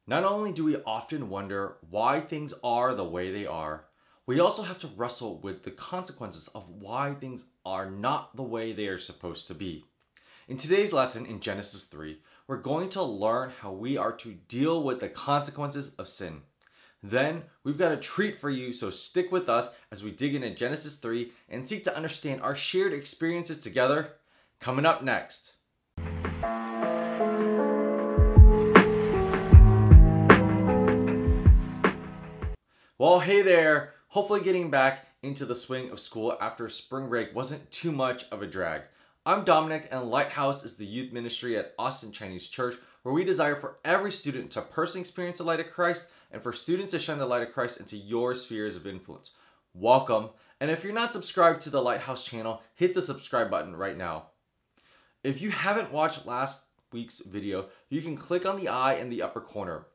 Not only do we often wonder why things are the way they are, we also have to wrestle with the consequences of why things are not the way they are supposed to be. In today's lesson in Genesis 3, we're going to learn how we are to deal with the consequences of sin. Then, we've got a treat for you, so stick with us as we dig into Genesis 3 and seek to understand our shared experiences together. Coming up next. Well, hey there! Hopefully getting back into the swing of school after spring break wasn't too much of a drag. I'm Dominic, and Lighthouse is the youth ministry at acc.church, where we desire for every student to personally experience the light of Christ and for students to shine the light of Christ into your spheres of influence. Welcome, and if you're not subscribed to the Lighthouse channel, hit the subscribe button right now. If you haven't watched last week's video, you can click on the eye in the upper corner.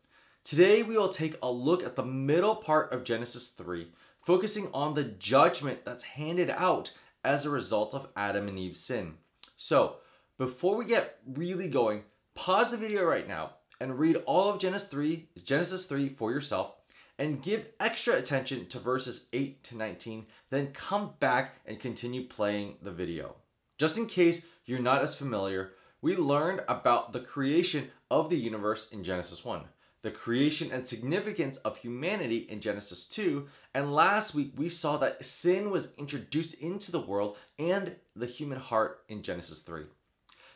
Today we will take a look at the middle part of Genesis 3, focusing on the judgment that's handed out as a result of Adam and Eve's sin. So, before we get really going, pause the video right now and read all of Genesis 3 for yourself, and give extra attention to verses 8 to 19, then come back and continue playing the video. Just in case you're not as familiar, we learned about the creation of the universe in Genesis 1. The creation and significance of humanity in Genesis 2, and last week we saw that sin was introduced into the world and the human heart in Genesis 3.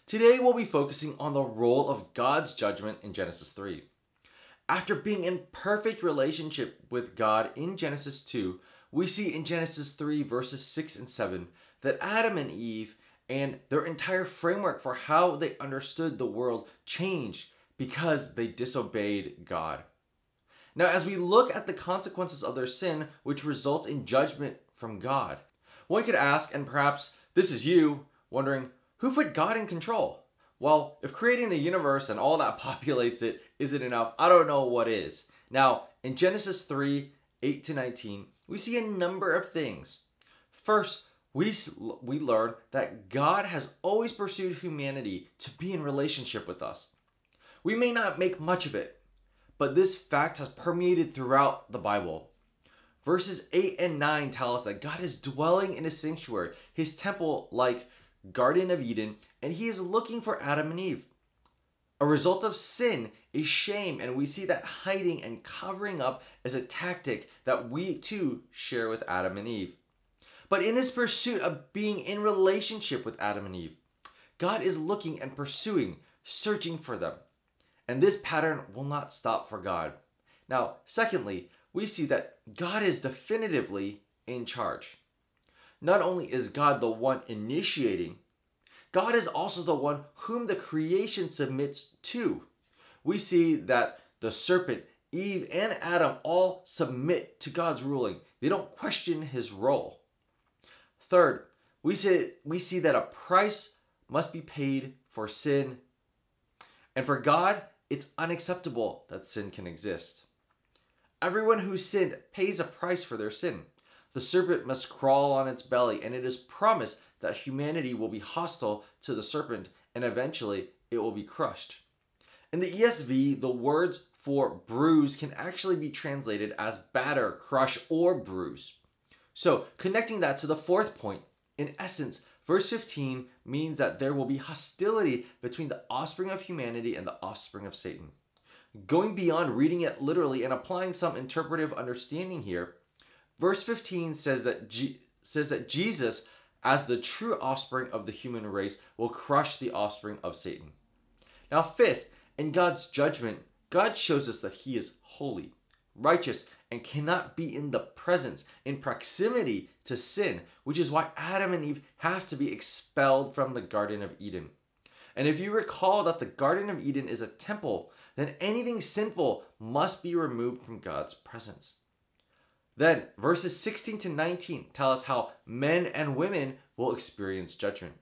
Today we'll be focusing on the role of God's judgment in Genesis 3. After being in perfect relationship with God in Genesis 2, we see in Genesis 3 verses 6 and 7 that Adam and Eve and their entire framework for how they understood the world changed because they disobeyed God. Now, as we look at the consequences of their sin, which results in judgment from God, one could ask, and perhaps this is you, wondering, who put God in control? Well, if creating the universe and all that populates it isn't enough, I don't know what is. Now, in Genesis 3, 8 to 19, we see a number of things. First, we learn that God has always pursued humanity to be in relationship with us. We may not make much of it, but this fact has permeated throughout the Bible. Verses 8 and 9 tell us that God is dwelling in his sanctuary, his temple like Garden of Eden, and he is looking for Adam and Eve. A result of sin is shame, and we see that hiding and covering up as a tactic that we too share with Adam and Eve. But in his pursuit of being in relationship with Adam and Eve, God is looking and pursuing, searching for them. And this pattern will not stop for God. Now, secondly, we see that God is definitively in charge. Not only is God the one initiating, God is also the one whom the creation submits to. We see that the serpent, Eve, and Adam all submit to God's ruling. They don't question his role. Third, we see that a price must be paid for sin. And for God, it's unacceptable that sin can exist. Everyone who sinned pays a price for their sin. The serpent must crawl on its belly, and it is promised that humanity will be hostile to the serpent, and eventually it will be crushed. In the ESV, the words for bruise can actually be translated as batter, crush, or bruise. So, connecting that to the fourth point, in essence, verse 15 means that there will be hostility between the offspring of humanity and the offspring of Satan. Going beyond reading it literally and applying some interpretive understanding here, verse 15 says that Jesus, as the true offspring of the human race, will crush the offspring of Satan. Now, fifth, in God's judgment, God shows us that he is holy, righteous, and cannot be in the presence, in proximity to sin, which is why Adam and Eve have to be expelled from the Garden of Eden. And if you recall that the Garden of Eden is a temple, then anything sinful must be removed from God's presence. Then, verses 16 to 19 tell us how men and women will experience judgment.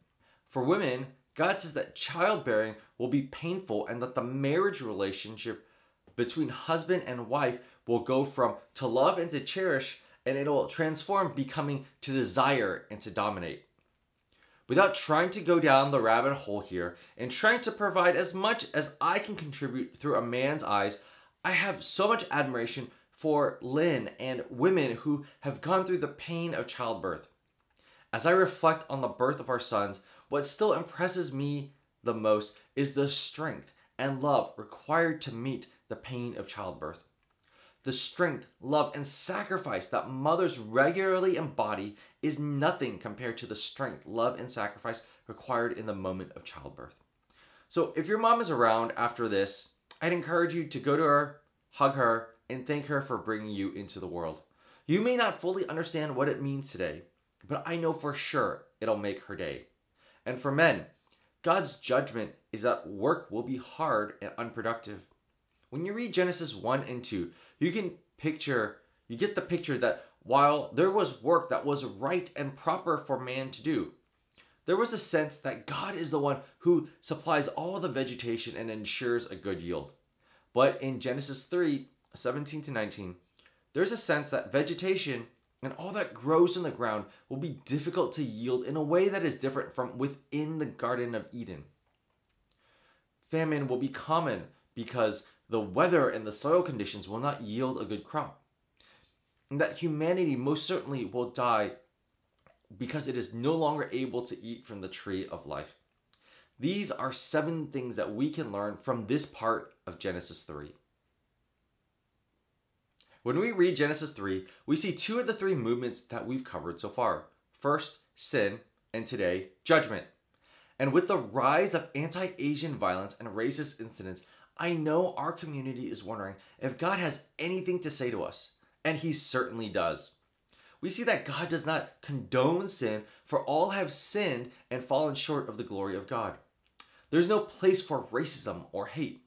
For women, God says that childbearing will be painful and that the marriage relationship between husband and wife will go from to love and to cherish, and it will transform, becoming to desire and to dominate. Without trying to go down the rabbit hole here and trying to provide as much as I can contribute through a man's eyes, I have so much admiration for Lynn and women who have gone through the pain of childbirth. As I reflect on the birth of our sons, what still impresses me the most is the strength and love required to meet the pain of childbirth. The strength, love, and sacrifice that mothers regularly embody is nothing compared to the strength, love, and sacrifice required in the moment of childbirth. So if your mom is around after this, I'd encourage you to go to her, hug her, and thank her for bringing you into the world. You may not fully understand what it means today, but I know for sure it'll make her day. And for men, God's judgment is that work will be hard and unproductive. When you read Genesis 1 and 2, you get the picture that while there was work that was right and proper for man to do, there was a sense that God is the one who supplies all the vegetation and ensures a good yield. But in Genesis 3:17 to 19, there's a sense that vegetation and all that grows in the ground will be difficult to yield in a way that is different from within the Garden of Eden. Famine will be common because the weather and the soil conditions will not yield a good crop. And that humanity most certainly will die because it is no longer able to eat from the tree of life. These are 7 things that we can learn from this part of Genesis 3. When we read Genesis 3, we see 2 of the 3 movements that we've covered so far. First, sin, and today, judgment. And with the rise of anti-Asian violence and racist incidents, I know our community is wondering if God has anything to say to us, and he certainly does. We see that God does not condone sin, for all have sinned and fallen short of the glory of God. There's no place for racism or hate.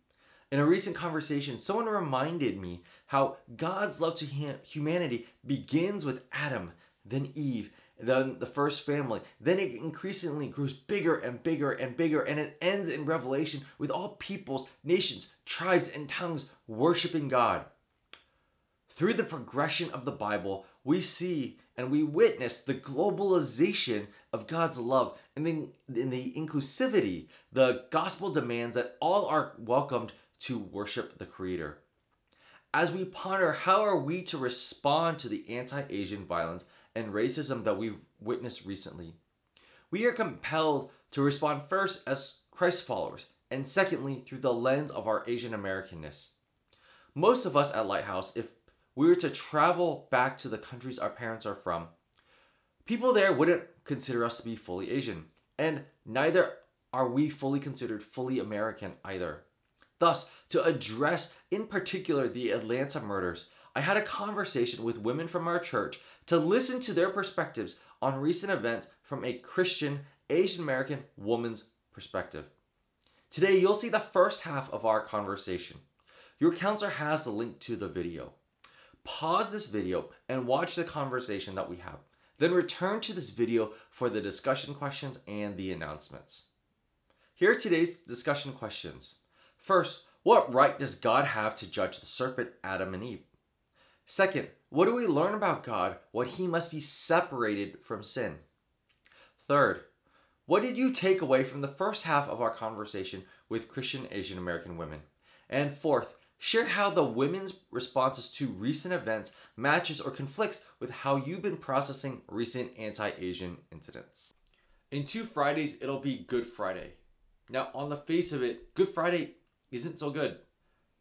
In a recent conversation, someone reminded me how God's love to humanity begins with Adam, then Eve, then the first family. Then it increasingly grows bigger and bigger and bigger, and it ends in Revelation with all peoples, nations, tribes, and tongues worshiping God. Through the progression of the Bible, we see and we witness the globalization of God's love and in the inclusivity. The gospel demands that all are welcomed to worship the Creator. As we ponder how are we to respond to the anti-Asian violence and racism that we've witnessed recently, we are compelled to respond first as Christ followers, and secondly through the lens of our Asian Americanness. Most of us at Lighthouse, if we were to travel back to the countries our parents are from, people there wouldn't consider us to be fully Asian, and neither are we fully considered fully American either. Thus, to address in particular the Atlanta murders, I had a conversation with women from our church to listen to their perspectives on recent events from a Christian Asian American woman's perspective. Today, you'll see the first half of our conversation. Your counselor has the link to the video. Pause this video and watch the conversation that we have. Then return to this video for the discussion questions and the announcements. Here are today's discussion questions. First, what right does God have to judge the serpent, Adam and Eve? Second, what do we learn about God when he must be separated from sin? Third, what did you take away from the first half of our conversation with Christian Asian American women? And fourth, share how the women's responses to recent events matches or conflicts with how you've been processing recent anti-Asian incidents. In 2 Fridays, it'll be Good Friday. Now, on the face of it, Good Friday isn't so good,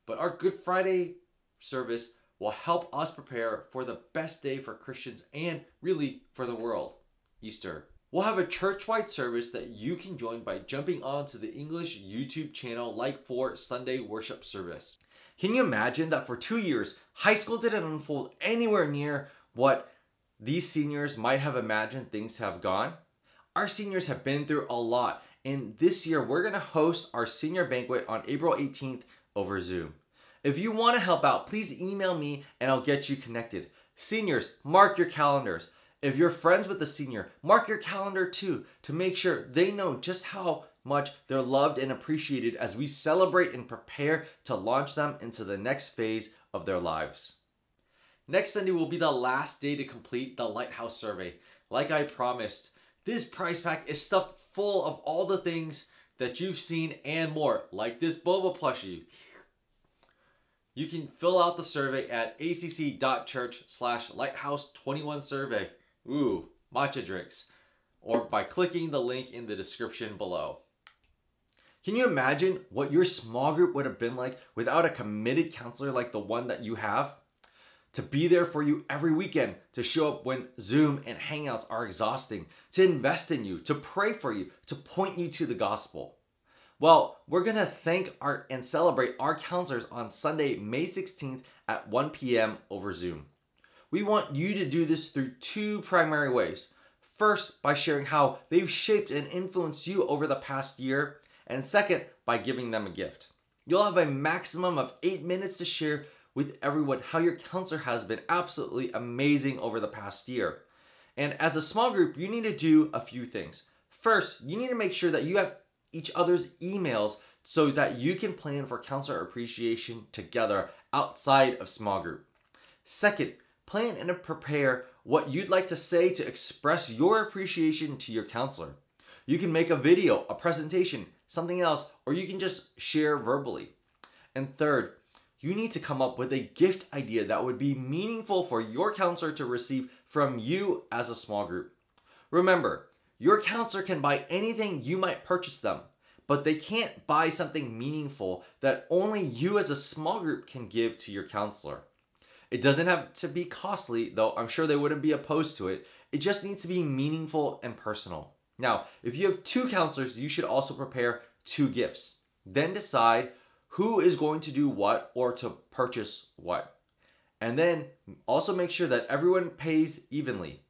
but our Good Friday service will help us prepare for the best day for Christians and really for the world, Easter. We'll have a church-wide service that you can join by jumping onto the English YouTube channel like for Sunday worship service. Can you imagine that for 2 years, high school didn't unfold anywhere near what these seniors might have imagined things have gone? Our seniors have been through a lot, and this year we're going to host our senior banquet on April 18th over Zoom. If you want to help out, please email me and I'll get you connected. Seniors, mark your calendars. If you're friends with the senior, mark your calendar too to make sure they know just how much they're loved and appreciated as we celebrate and prepare to launch them into the next phase of their lives. Next Sunday will be the last day to complete the Lighthouse survey. Like I promised, this prize pack is stuffed full of all the things that you've seen and more, like this boba plushie. You can fill out the survey at acc.church/lighthouse21survey. Ooh, matcha drinks. Or by clicking the link in the description below. Can you imagine what your small group would have been like without a committed counselor like the one that you have? To be there for you every weekend, to show up when Zoom and Hangouts are exhausting, to invest in you, to pray for you, to point you to the gospel. Well, we're going to thank and celebrate our counselors on Sunday, May 16th at 1 p.m. over Zoom. We want you to do this through two primary ways. First, by sharing how they've shaped and influenced you over the past year, and second, by giving them a gift. You'll have a maximum of 8 minutes to share with everyone how your counselor has been absolutely amazing over the past year. And as a small group, you need to do a few things. First, you need to make sure that you have each other's emails so that you can plan for counselor appreciation together outside of small group. Second, plan and prepare what you'd like to say to express your appreciation to your counselor. You can make a video, a presentation, something else, or you can just share verbally. And third, you need to come up with a gift idea that would be meaningful for your counselor to receive from you as a small group. Remember, your counselor can buy anything you might purchase them, but they can't buy something meaningful that only you as a small group can give to your counselor. It doesn't have to be costly, though I'm sure they wouldn't be opposed to it. It just needs to be meaningful and personal. Now, if you have two counselors, you should also prepare two gifts. Then decide who is going to do what or to purchase what. And then also make sure that everyone pays evenly.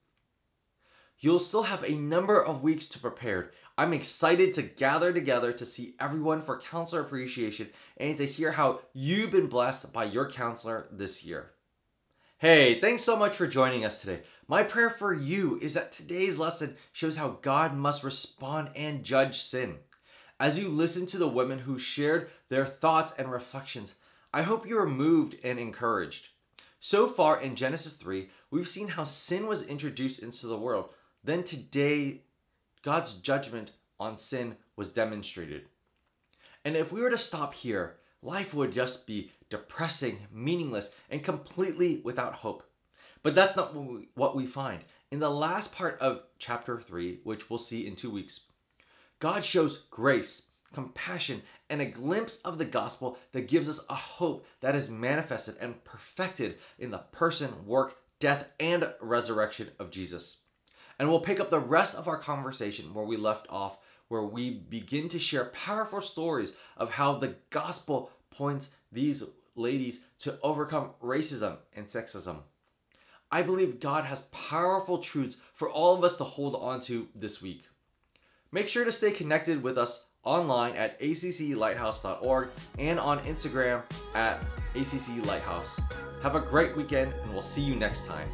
You'll still have a number of weeks to prepare. I'm excited to gather together to see everyone for counselor appreciation and to hear how you've been blessed by your counselor this year. Hey, thanks so much for joining us today. My prayer for you is that today's lesson shows how God must respond and judge sin. As you listen to the women who shared their thoughts and reflections, I hope you are moved and encouraged. So far in Genesis 3, we've seen how sin was introduced into the world. Then today, God's judgment on sin was demonstrated. And if we were to stop here, life would just be depressing, meaningless, and completely without hope. But that's not what we find. In the last part of chapter 3, which we'll see in 2 weeks, God shows grace, compassion, and a glimpse of the gospel that gives us a hope that is manifested and perfected in the person, work, death, and resurrection of Jesus. And we'll pick up the rest of our conversation where we left off, where we begin to share powerful stories of how the gospel points these ladies to overcome racism and sexism. I believe God has powerful truths for all of us to hold on to this week. Make sure to stay connected with us online at acc.lighthouse.org and on Instagram at acc.lighthouse. Have a great weekend, and we'll see you next time.